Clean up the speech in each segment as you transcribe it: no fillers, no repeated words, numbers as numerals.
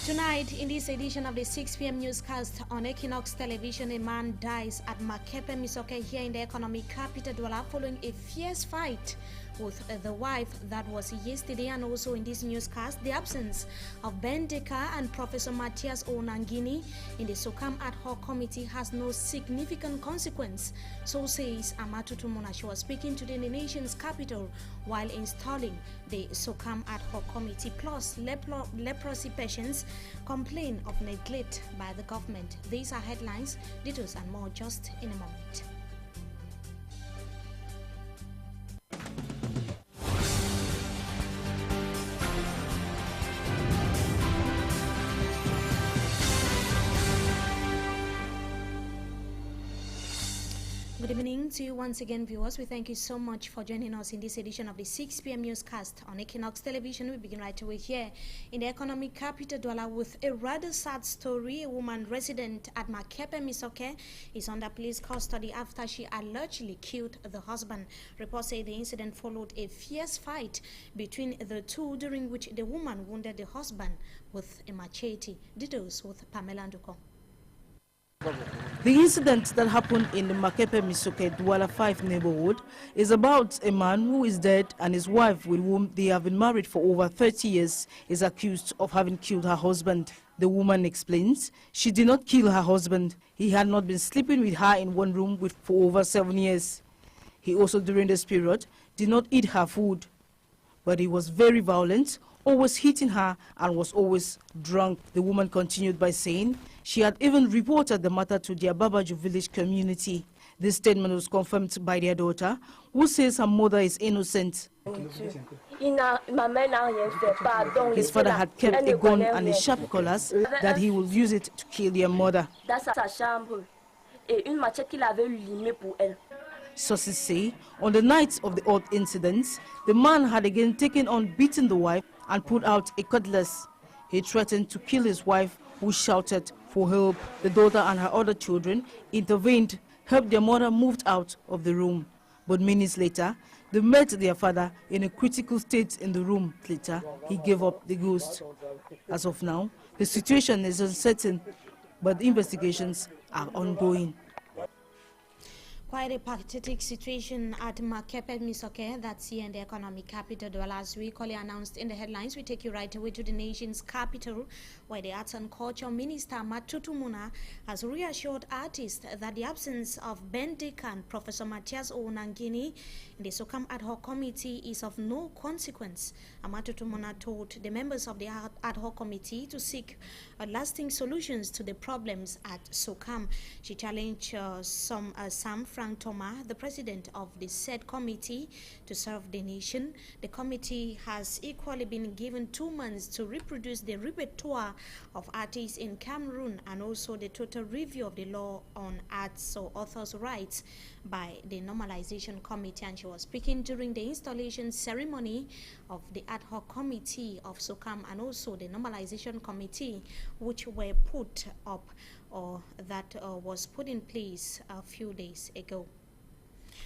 Tonight, in this edition of the 6 p.m. newscast on Equinox Television, a man dies at Makepe Misoke here in the economic capital Douala following a fierce fight with the wife. That was yesterday. And also in this newscast, the absence of Ben Deka and Professor Matthias Onangini in the SOCAM ad hoc committee has no significant consequence, so says Amatutu Mona. She was speaking today in the nation's capital while installing the SOCAM ad hoc committee. Plus, leprosy patients complain of neglect by the government. These are headlines, details and more just in a moment. Good evening to you once again, viewers. We thank you so much for joining us in this edition of the 6 p.m. newscast on Equinox Television. We begin right away here in the economic capital Douala with a rather sad story. A woman resident at Makepe Misoke is under police custody after she allegedly killed the husband. Reports say the incident followed a fierce fight between the two, during which the woman wounded the husband with a machete. Details with Pamela Nduko. The incident that happened in the Makepe Misoke Douala 5 neighborhood is about a man who is dead and his wife, with whom they have been married for over 30 years, is accused of having killed her husband. The woman explains she did not kill her husband. He had not been sleeping with her in one room for over 7 years. He also, during this period, did not eat her food. But he was very violent, always hitting her, and was always drunk. The woman continued by saying she had even reported the matter to their Babaju village community. This statement was confirmed by their daughter, who says her mother is innocent. His father had kept a gun and a sharp cutlass that he would use it to kill their mother. Sources say on the night of the odd incidents, the man had again taken on beating the wife and pulled out a cutlass. He threatened to kill his wife, who shouted for help. The daughter and her other children intervened, helped their mother moved out of the room. But minutes later, they met their father in a critical state in the room. Later, he gave up the ghost. As of now, the situation is uncertain, but the investigations are ongoing. Quite a pathetic situation at Makepe Misoke, that's here in the economic capital Douala. As we call it announced in the headlines, we take you right away to the nation's capital, where the Arts and Culture Minister Amatutu Mona has reassured artists that the absence of Ben Deka and Professor Matthias Onangini in the SOCAM ad hoc committee is of no consequence. Amatutu Mona told the members of the ad hoc committee to seek lasting solutions to the problems at SOCAM. She challenged Sam Frank Toma, the president of the said committee, to serve the nation. The committee has equally been given 2 months to reproduce the repertoire of artists in Cameroon and also the total review of the law on arts or authors' rights by the Normalization Committee. And she was speaking during the installation ceremony of the ad hoc committee of SOCAM and also the Normalization Committee, which were put up or that was put in place a few days ago.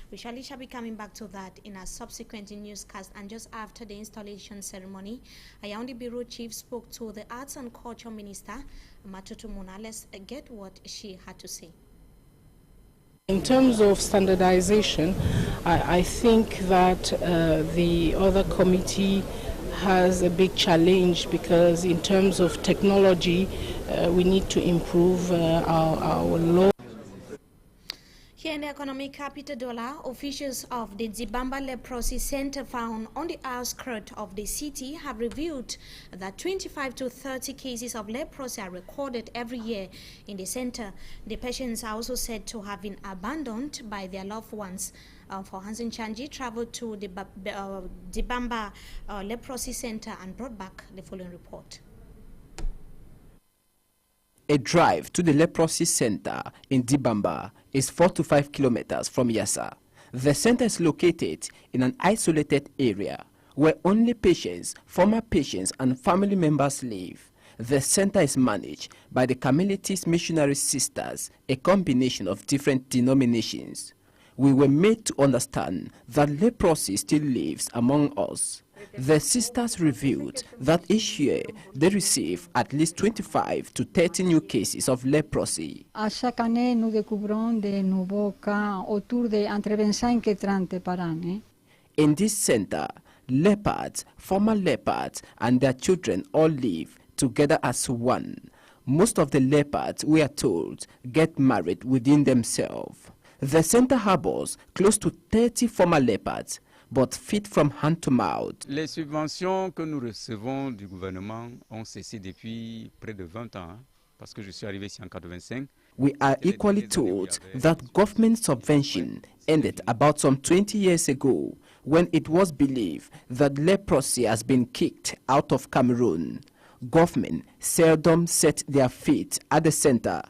We shall be coming back to that in a subsequent newscast. And just after the installation ceremony, Ayaundi Bureau Chief spoke to the Arts and Culture Minister, Amatutu Mona. Let's get what she had to say. In terms of standardization, I think that the other committee has a big challenge, because in terms of technology, we need to improve our law. Here in the economic capital Douala, officials of the Dibamba Leprosy Center found on the outskirts of the city have revealed that 25 to 30 cases of leprosy are recorded every year in the center. The patients are also said to have been abandoned by their loved ones. For Hansen Chanji traveled to the Dibamba Leprosy Center and brought back the following report. A drive to the Leprosy Center in Dibamba is 4 to 5 kilometers from Yassa. The center is located in an isolated area where only patients, former patients and family members live. The center is managed by the Carmelite Missionary Sisters, a combination of different denominations. We were made to understand that leprosy still lives among us. the sisters revealed that each year they receive at least 25 to 30 new cases of leprosy. À chaque année, nous découvrons de nouveaux cas autour de entre 25 et 30 par année. In this center, leopards, former leopards, and their children all live together as one. Most of the leopards, we are told, get married within themselves. The center harbors close to 30 former leopards, but feed from hand to mouth. Les subventions que nous recevons du gouvernement ont cessé depuis près de 20 ans, parce que je suis arrivé ici en 85. We are equally told that government subvention ended about some 20 years ago, when it was believed that leprosy has been kicked out of Cameroon. Government seldom set their feet at the center,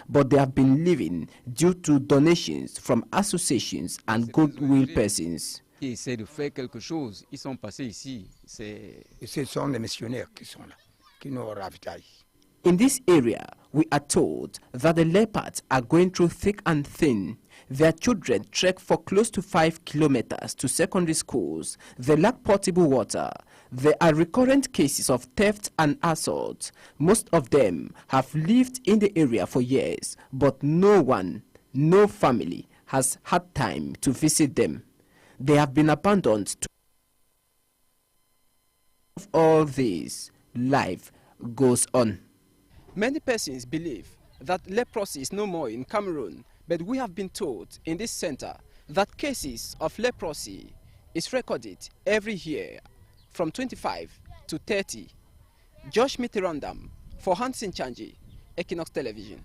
but they have been living due to donations from associations and goodwill persons. Ils essaient de faire quelque chose. Ils sont passés ici. Ce sont les missionnaires qui sont là, qui nous ravitaillent. In this area, we are told that the leopards are going through thick and thin. Their children trek for close to 5 kilometers to secondary schools. They lack potable water. There are recurrent cases of theft and assault. Most of them have lived in the area for years, but no one, no family has had time to visit them. They have been abandoned. Of all this, life goes on. Many persons believe that leprosy is no more in Cameroon, but we have been told in this center that cases of leprosy is recorded every year from 25 to 30. Josh Mitirandam for Hansen Chanji, Equinox Television.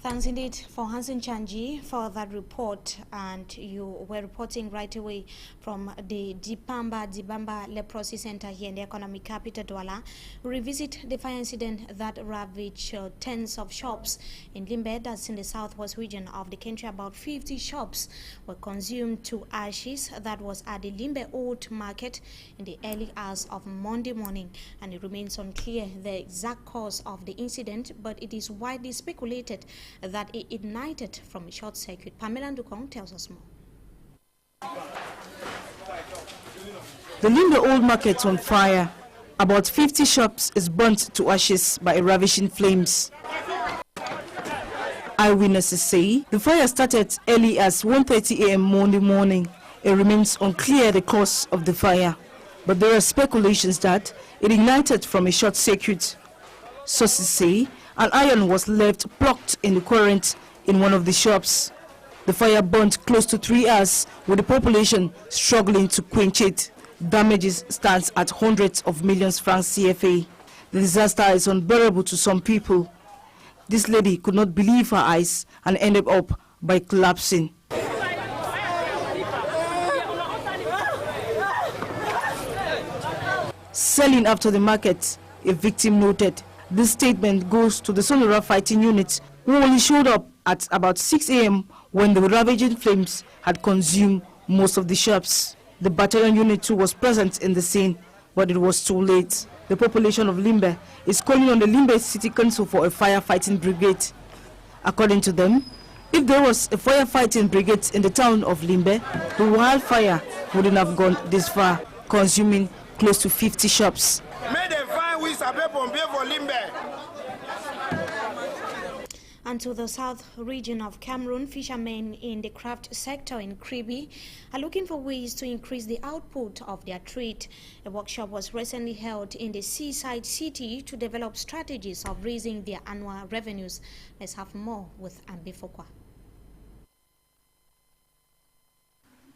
Thanks indeed for Hansen Chanji for that report, and you were reporting right away from the Dibamba Leprosy Center here in the economic capital Douala. We revisit the fire incident that ravaged tens of shops in Limbe, that's in the southwest region of the country. About 50 shops were consumed to ashes. That was at the Limbe Old Market in the early hours of Monday morning, and it remains unclear the exact cause of the incident, but it is widely speculated that it ignited from a short circuit. Pamela Ndukong tells us more. The Limbe Old Market on fire. About 50 shops is burnt to ashes by ravishing flames. Eyewitnesses say the fire started early as 1:30 a.m. Monday morning. It remains unclear the cause of the fire, but there are speculations that it ignited from a short circuit. Sources say an iron was left plugged in the current in one of the shops. The fire burnt close to 3 hours, with the population struggling to quench it. Damages stands at hundreds of millions francs CFA. The disaster is unbearable to some people. This lady could not believe her eyes and ended up by collapsing. Selling after the market, a victim noted. This statement goes to the Sonora fighting unit, who only showed up at about 6 a.m. when the ravaging flames had consumed most of the shops. The battalion unit too was present in the scene, but it was too late. The population of Limbe is calling on the Limbe City Council for a firefighting brigade. According to them, if there was a firefighting brigade in the town of Limbe, the wildfire wouldn't have gone this far, consuming close to 50 shops. And to the south region of Cameroon, fishermen in the craft sector in Kribi are looking for ways to increase the output of their trade. A workshop was recently held in the seaside city to develop strategies of raising their annual revenues. Let's have more with Ambi Fokwa.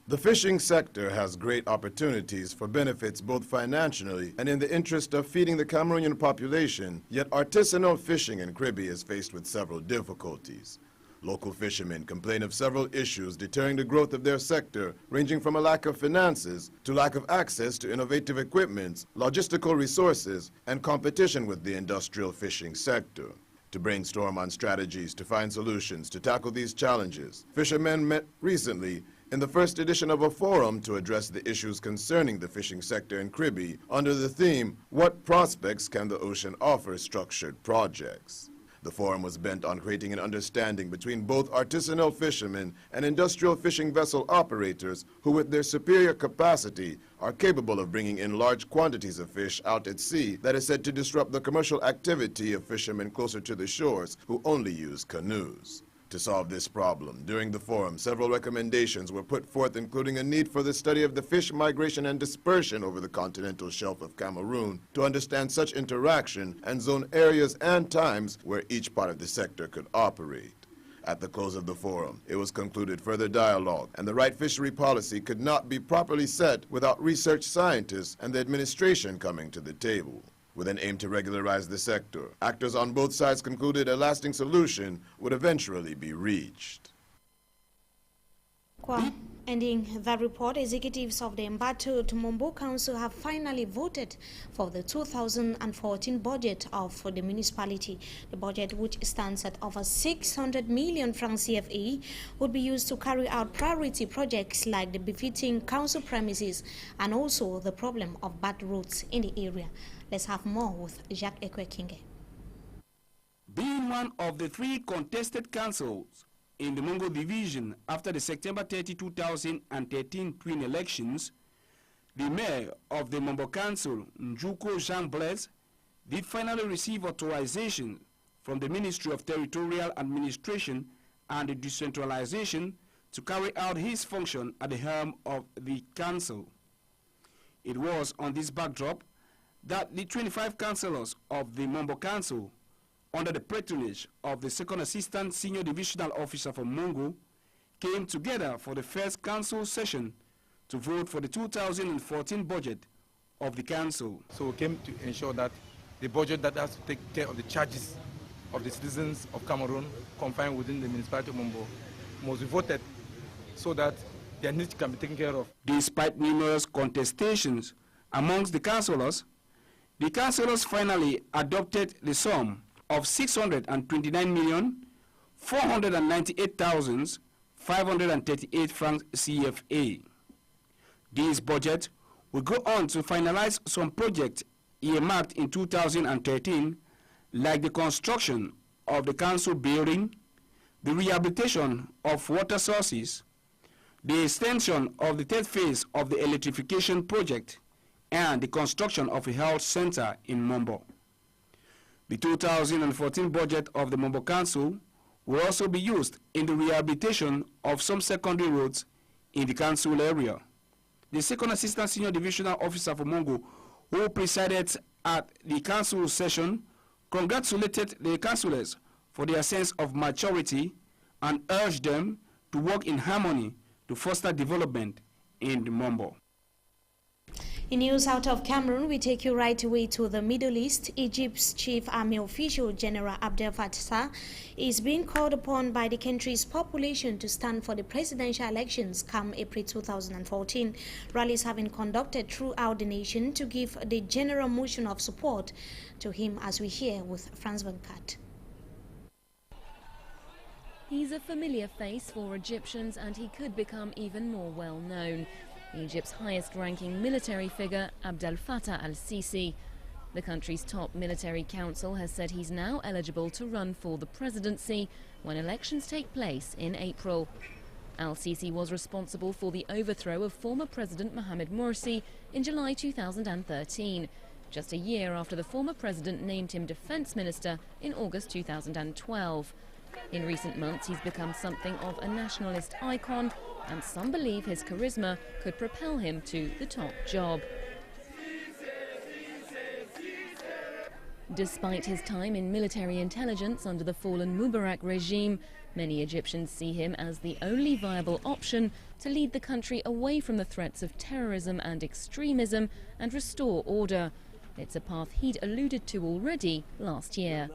The fishing sector has great opportunities for benefits both financially and in the interest of feeding the Cameroonian population, yet artisanal fishing in Kribi is faced with several difficulties. Local fishermen complain of several issues deterring the growth of their sector, ranging from a lack of finances to lack of access to innovative equipment, logistical resources, and competition with the industrial fishing sector. To brainstorm on strategies to find solutions to tackle these challenges, fishermen met recently in the first edition of a forum to address the issues concerning the fishing sector in Kribi under the theme, "What Prospects Can the Ocean Offer Structured Projects?" The forum was bent on creating an understanding between both artisanal fishermen and industrial fishing vessel operators who, with their superior capacity, are capable of bringing in large quantities of fish out at sea that is said to disrupt the commercial activity of fishermen closer to the shores who only use canoes. To solve this problem, during the forum, several recommendations were put forth, including a need for the study of the fish migration and dispersion over the continental shelf of Cameroon to understand such interaction and zone areas and times where each part of the sector could operate. At the close of the forum, it was concluded further dialogue and the right fishery policy could not be properly set without research scientists and the administration coming to the table. With an aim to regularize the sector, actors on both sides concluded a lasting solution would eventually be reached. Ending the report, executives of the embattled Mombo Council have finally voted for the 2014 budget of the municipality. The budget, which stands at over 600 million francs CFA, would be used to carry out priority projects like the befitting council premises and also the problem of bad roads in the area. Let's have more with Jacques Ekwekinge. Being one of the 3 contested councils in the Mongo division after the September 30, 2013 twin elections, the mayor of the Mombo Council, Njuko Jean Blaise, did finally receive authorization from the Ministry of Territorial Administration and Decentralization to carry out his function at the helm of the council. It was on this backdrop that the 25 councillors of the Mombo Council, under the patronage of the Second Assistant Senior Divisional Officer for Mongo, came together for the first council session to vote for the 2014 budget of the council. So we came to ensure that the budget that has to take care of the charges of the citizens of Cameroon confined within the municipality of Mombo must be voted so that their needs can be taken care of. Despite numerous contestations amongst the councillors finally adopted the sum of 629,498,538 francs CFA. This budget will go on to finalize some projects earmarked in 2013, like the construction of the council building, the rehabilitation of water sources, the extension of the 3rd phase of the electrification project, and the construction of a health center in Mombo. The 2014 budget of the Mombo Council will also be used in the rehabilitation of some secondary roads in the council area. The Second Assistant Senior Divisional Officer for Mongo, who presided at the council session, congratulated the councillors for their sense of maturity and urged them to work in harmony to foster development in the Mombo. In news out of Cameroon, we take you right away to the Middle East. Egypt's chief army official, General Abdel Fattah, is being called upon by the country's population to stand for the presidential elections come April 2014. Rallies have been conducted throughout the nation to give the general motion of support to him, as we hear with Franz Venkat. He's a familiar face for Egyptians, and he could become even more well-known. Egypt's highest-ranking military figure, Abdel Fattah al-Sisi. The country's top military council has said he's now eligible to run for the presidency when elections take place in April. Al-Sisi was responsible for the overthrow of former President Mohamed Morsi in July 2013, just a year after the former president named him defense minister in August 2012. In recent months, he's become something of a nationalist icon, and some believe his charisma could propel him to the top job. Despite his time in military intelligence under the fallen Mubarak regime, many Egyptians see him as the only viable option to lead the country away from the threats of terrorism and extremism and restore order. It's a path he'd alluded to already last year.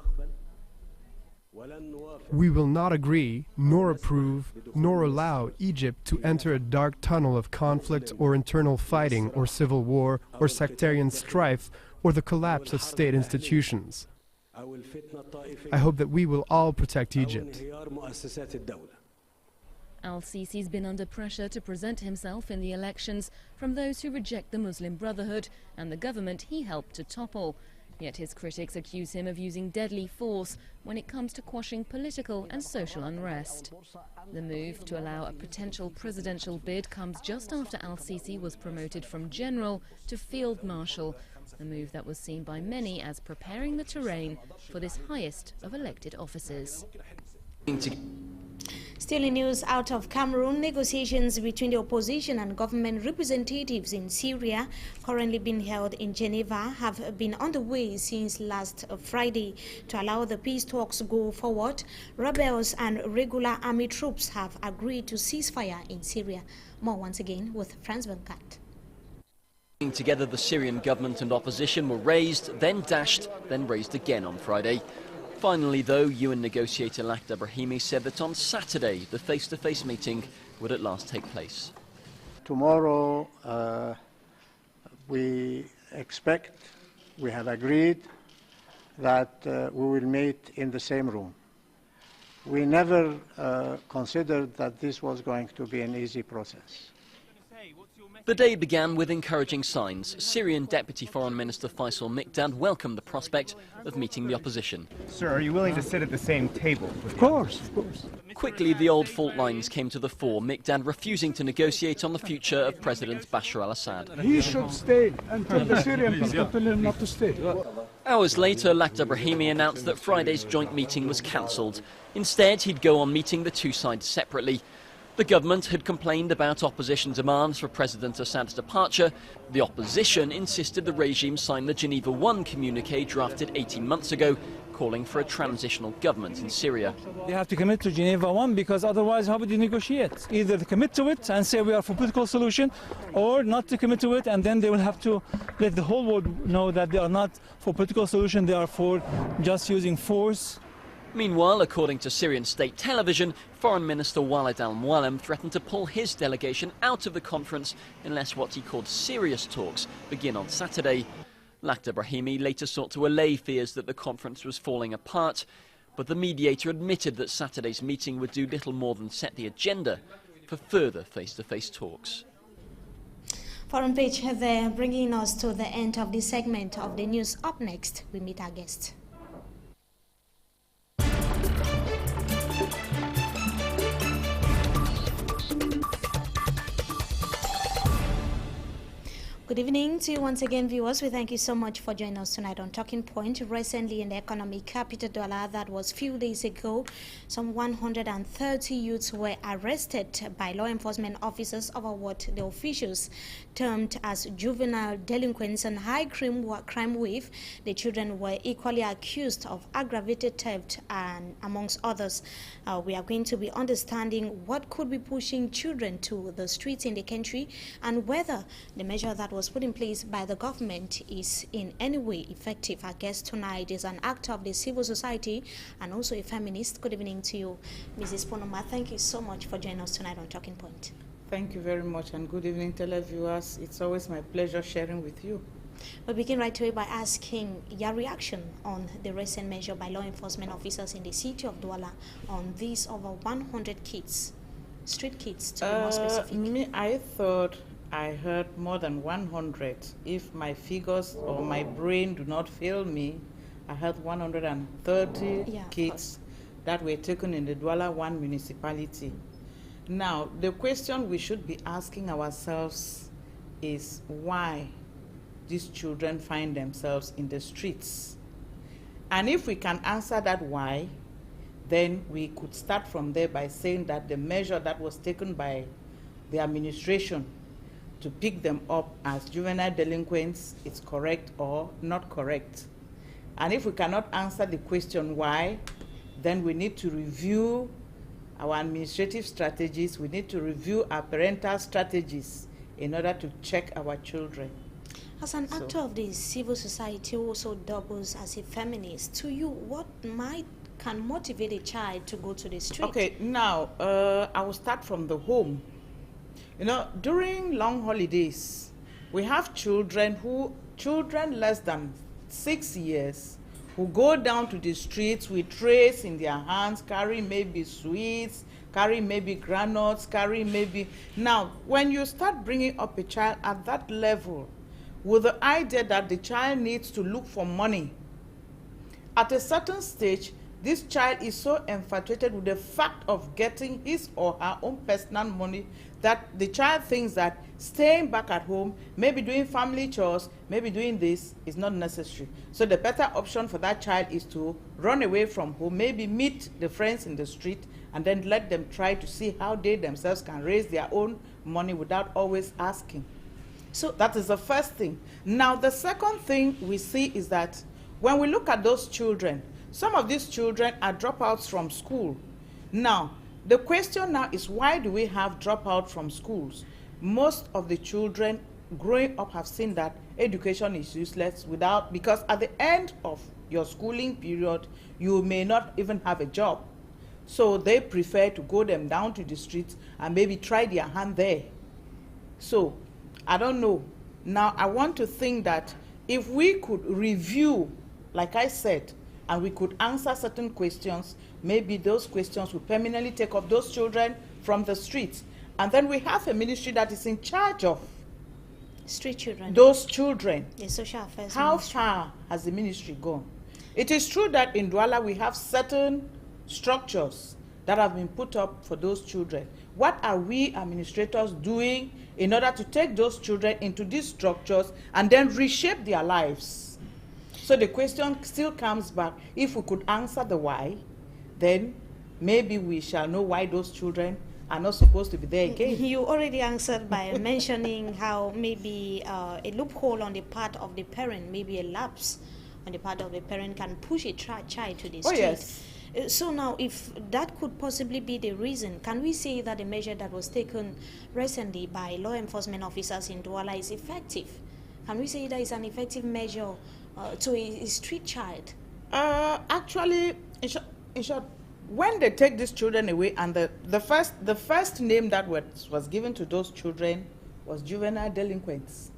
We will not agree, nor approve, nor allow Egypt to enter a dark tunnel of conflict or internal fighting or civil war or sectarian strife or the collapse of state institutions. I hope that we will all protect Egypt. Al-Sisi's been under pressure to present himself in the elections from those who reject the Muslim Brotherhood and the government he helped to topple. Yet his critics accuse him of using deadly force when it comes to quashing political and social unrest. The move to allow a potential presidential bid comes just after al-Sisi was promoted from general to field marshal, a move that was seen by many as preparing the terrain for this highest of elected offices. Still in news out of Cameroon, negotiations between the opposition and government representatives in Syria, currently being held in Geneva, have been underway since last Friday. To allow the peace talks to go forward, rebels and regular army troops have agreed to ceasefire in Syria. More once again with Franz Venkat. Together, the Syrian government and opposition were raised, then dashed, then raised again on Friday. Finally, though, UN negotiator Lakhdar Brahimi said that on Saturday the face-to-face meeting would at last take place. Tomorrow we have agreed that we will meet in the same room. We never considered that this was going to be an easy process. The day began with encouraging signs. Syrian Deputy Foreign Minister Faisal Mikdad welcomed the prospect of meeting the opposition. Sir, are you willing to sit at the same table? Of course, of course. Quickly, the old fault lines came to the fore, Mikdad refusing to negotiate on the future of President Bashar al-Assad. He should stay until the Syrian people tell him not to stay. Hours later, Lakhdar Brahimi announced that Friday's joint meeting was cancelled. Instead, he'd go on meeting the two sides separately. The government had complained about opposition demands for President Assad's departure. The opposition insisted the regime sign the Geneva I communiqué drafted 18 months ago, calling for a transitional government in Syria. They have to commit to Geneva I, because otherwise how would you negotiate? Either to commit to it and say we are for political solution, or not to commit to it, and then they will have to let the whole world know that they are not for political solution, they are for just using force. Meanwhile, according to Syrian state television, Foreign Minister Walid al-Mualem threatened to pull his delegation out of the conference unless what he called serious talks begin on Saturday. Lakhdar Brahimi later sought to allay fears that the conference was falling apart, but the mediator admitted that Saturday's meeting would do little more than set the agenda for further face-to-face talks. Foreign page there, bringing us to the end of this segment of the news. Up next, we meet our guest. Good evening to you once again, viewers. We thank you so much for joining us tonight on Talking Point. Recently in the economic capital Douala, that was a few days ago, some 130 youths were arrested by law enforcement officers over what the officials termed as juvenile delinquents and high crime wave. The children were equally accused of aggravated theft and amongst others. We are going to be understanding what could be pushing children to the streets in the country and whether the measure that was put in place by the government is in any way effective. Our guest tonight is an actor of the civil society and also a feminist. Good evening to you, Mrs. Ponoma. Thank you so much for joining us tonight on Talking Point. Thank you very much, and good evening, televiewers. It's always my pleasure sharing with you. We'll begin right away by asking your reaction on the recent measure by law enforcement officers in the city of Douala on these over 100 kids, street kids to be more specific. I thought I heard more than 100. If my figures or my brain do not fail me, I heard 130 kids that were taken in the Douala 1 municipality. Now, the question we should be asking ourselves is why these children find themselves in the streets. And if we can answer that why, then we could start from there by saying that the measure that was taken by the administration to pick them up as juvenile delinquents is correct or not correct. And if we cannot answer the question why, then we need to review our administrative strategies, we need to review our parental strategies in order to check our children. As an actor of the civil society who also doubles as a feminist, to you, what can motivate a child to go to the street? Okay, now I will start from the home. You know, during long holidays, we have children less than 6 years who go down to the streets with trays in their hands, carry maybe sweets, carry maybe granules, carry maybe... Now, when you start bringing up a child at that level, with the idea that the child needs to look for money. At a certain stage, this child is so infatuated with the fact of getting his or her own personal money that the child thinks that staying back at home, maybe doing family chores, maybe doing this is not necessary. So the better option for that child is to run away from home, maybe meet the friends in the street, and then let them try to see how they themselves can raise their own money without always asking. So that is the first thing. Now, the second thing we see is that when we look at those children, some of these children are dropouts from school. Now, the question now is, why do we have dropout from schools? Most of the children growing up have seen that education is useless because at the end of your schooling period, you may not even have a job. So they prefer to go them down to the streets and maybe try their hand there. So, I don't know. Now, I want to think that if we could review, like I said, and we could answer certain questions, maybe those questions will permanently take off those children from the streets. And then we have a ministry that is in charge of street children. Those children. The social affairs How ministry. far has the ministry gone? It is true that in Douala we have certain structures that have been put up for those children. What are we administrators doing in order to take those children into these structures and then reshape their lives? So the question still comes back, if we could answer the why, then maybe we shall know why those children are not supposed to be there again. You already answered by mentioning how maybe a loophole on the part of the parent, maybe a lapse on the part of the parent can push a child to the street. Yes. So now, if that could possibly be the reason, can we say that the measure that was taken recently by law enforcement officers in Douala is effective? Can we say that is an effective measure to a street child? Actually, in short, when they take these children away, and the first name that was given to those children was juvenile delinquents.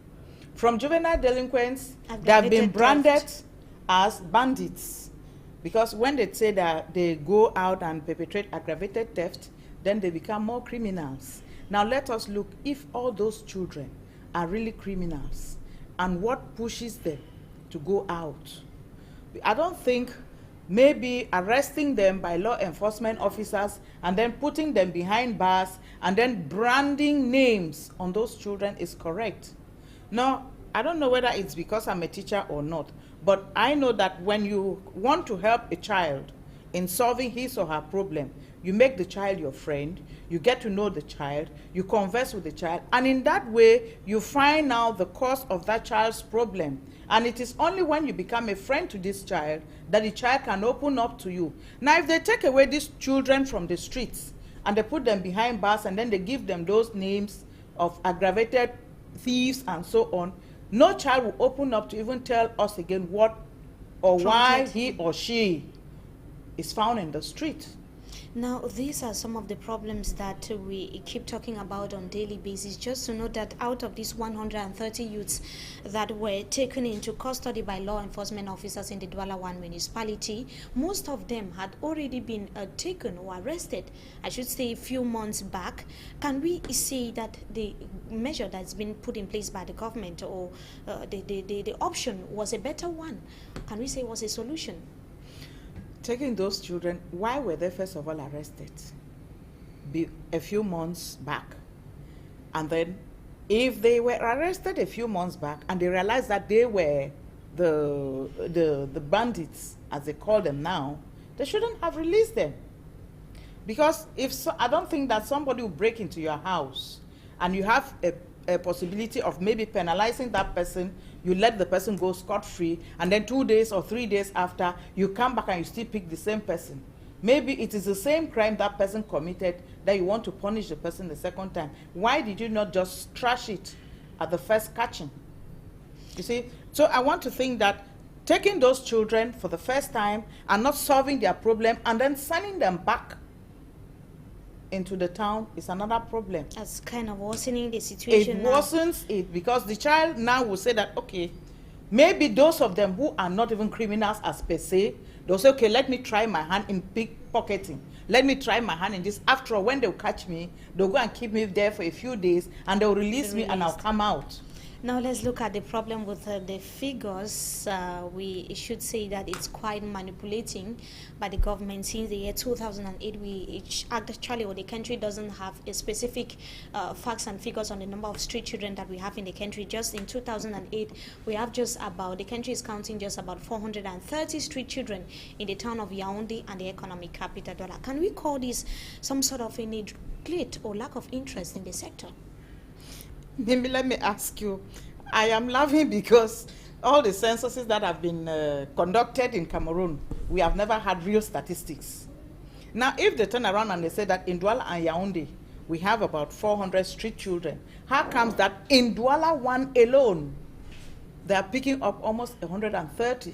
From juvenile delinquents, they have been branded as bandits. Because when they say that they go out and perpetrate aggravated theft, then they become more criminals. Now let us look if all those children are really criminals and what pushes them to go out. I don't think maybe arresting them by law enforcement officers and then putting them behind bars and then branding names on those children is correct. Now, I don't know whether it's because I'm a teacher or not, but I know that when you want to help a child in solving his or her problem, you make the child your friend, you get to know the child, you converse with the child, and in that way, you find out the cause of that child's problem. And it is only when you become a friend to this child that the child can open up to you. Now, if they take away these children from the streets and they put them behind bars and then they give them those names of aggravated thieves and so on, no child will open up to even tell us again what or why he or she is found in the street. Now, these are some of the problems that we keep talking about on a daily basis. Just to note that out of these 130 youths that were taken into custody by law enforcement officers in the Douala 1 municipality, most of them had already been taken or arrested, I should say, a few months back. Can we say that the measure that's been put in place by the government or the option was a better one? Can we say it was a solution? Taking those children, why were they first of all arrested? A few months back. And then if they were arrested a few months back and they realized that they were the bandits, as they call them now, they shouldn't have released them. Because I don't think that somebody will break into your house and you have a possibility of maybe penalizing that person, you let the person go scot-free, and then 2 days or 3 days after, you come back and you still pick the same person. Maybe it is the same crime that person committed that you want to punish the person the second time. Why did you not just trash it at the first catching? You see? So I want to think that taking those children for the first time and not solving their problem and then sending them back into the town is another problem. That's kind of worsening the situation. It worsens it because the child now will say that, okay, maybe those of them who are not even criminals as per se, they'll say, okay, let me try my hand in pickpocketing. Let me try my hand in this. After all, when they'll catch me, they'll go and keep me there for a few days and they'll release me and I'll come out. Now let's look at the problem with the figures. We should say that it's quite manipulating by the government. Since the year 2008, actually, the country doesn't have a specific facts and figures on the number of street children that we have in the country. Just in 2008, we have the country is counting just about 430 street children in the town of Yaoundé and the economic capital, Douala. Can we call this some sort of a neglect or lack of interest in the sector? Maybe let me ask you, I am laughing because all the censuses that have been conducted in Cameroon, we have never had real statistics. Now, if they turn around and they say that in Douala and Yaoundé, we have about 400 street children, how comes that in Douala 1 alone, they are picking up almost 130?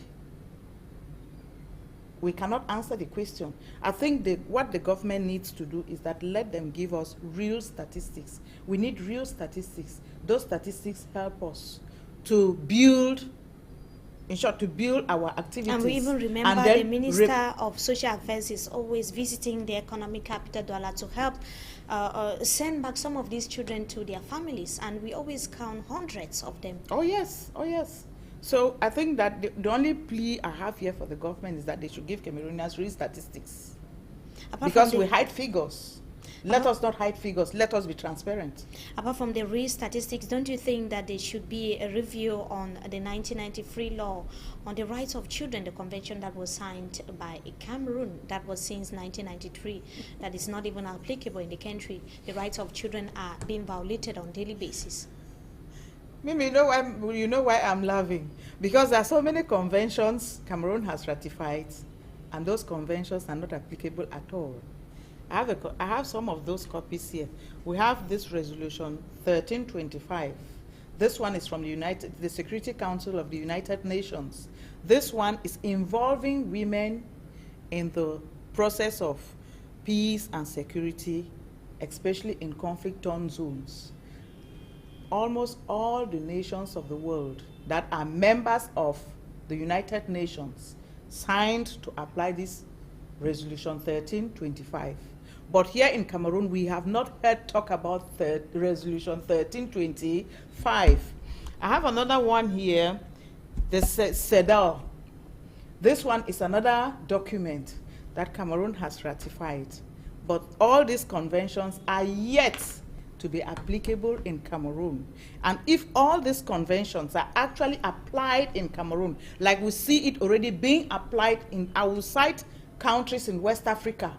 We cannot answer the question. I think what the government needs to do is that let them give us real statistics. We need real statistics. Those statistics help us to build, in short, to build our activities. And we even remember the Minister of Social Affairs is always visiting the economic capital, Douala, to help send back some of these children to their families. And we always count hundreds of them. Oh, yes. Oh, yes. So I think that the only plea I have here for the government is that they should give Cameroonians real statistics. Because we hide figures. Let us not hide figures. Let us be transparent. Apart from the real statistics, don't you think that there should be a review on the 1993 law on the rights of children, the convention that was signed by Cameroon, that was since 1993, that is not even applicable in the country? The rights of children are being violated on a daily basis. Mimi, you know why I'm laughing? Because there are so many conventions Cameroon has ratified, and those conventions are not applicable at all. I have some of those copies here. We have this resolution 1325. This one is from the Security Council of the United Nations. This one is involving women in the process of peace and security, especially in conflict-torn zones. Almost all the nations of the world that are members of the United Nations signed to apply this resolution 1325. But here in Cameroon, we have not heard talk about resolution 1325. I have another one here, the CEDAW. This one is another document that Cameroon has ratified. But all these conventions are yet to be applicable in Cameroon. And if all these conventions are actually applied in Cameroon, like we see it already being applied in, I will cite countries in West Africa.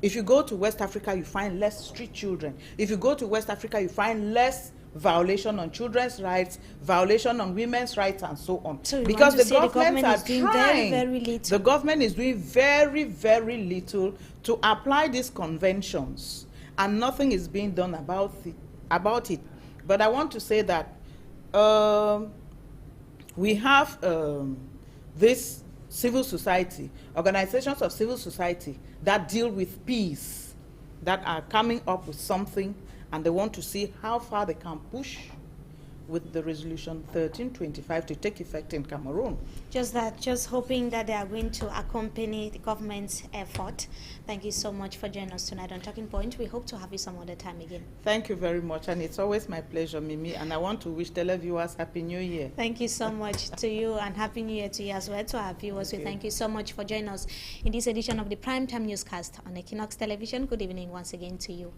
If you go to West Africa, you find less street children. If you go to West Africa, you find less violation on children's rights, violation on women's rights, and so on. So because the government is doing trying. Very little. The government is doing very, very little to apply these conventions, and nothing is being done about it. But I want to say that we have this civil society, organizations of civil society that deal with peace, that are coming up with something, and they want to see how far they can push with the resolution 1325 to take effect in Cameroon. Just hoping that they are going to accompany the government's effort. Thank you so much for joining us tonight on Talking Point. We hope to have you some other time again. Thank you very much, and it's always my pleasure, Mimi, and I want to wish televiewers Happy New Year. Thank you so much to you, and Happy New Year to you as well, to our viewers. We thank you so much for joining us in this edition of the Primetime Newscast on Equinox Television. Good evening once again to you.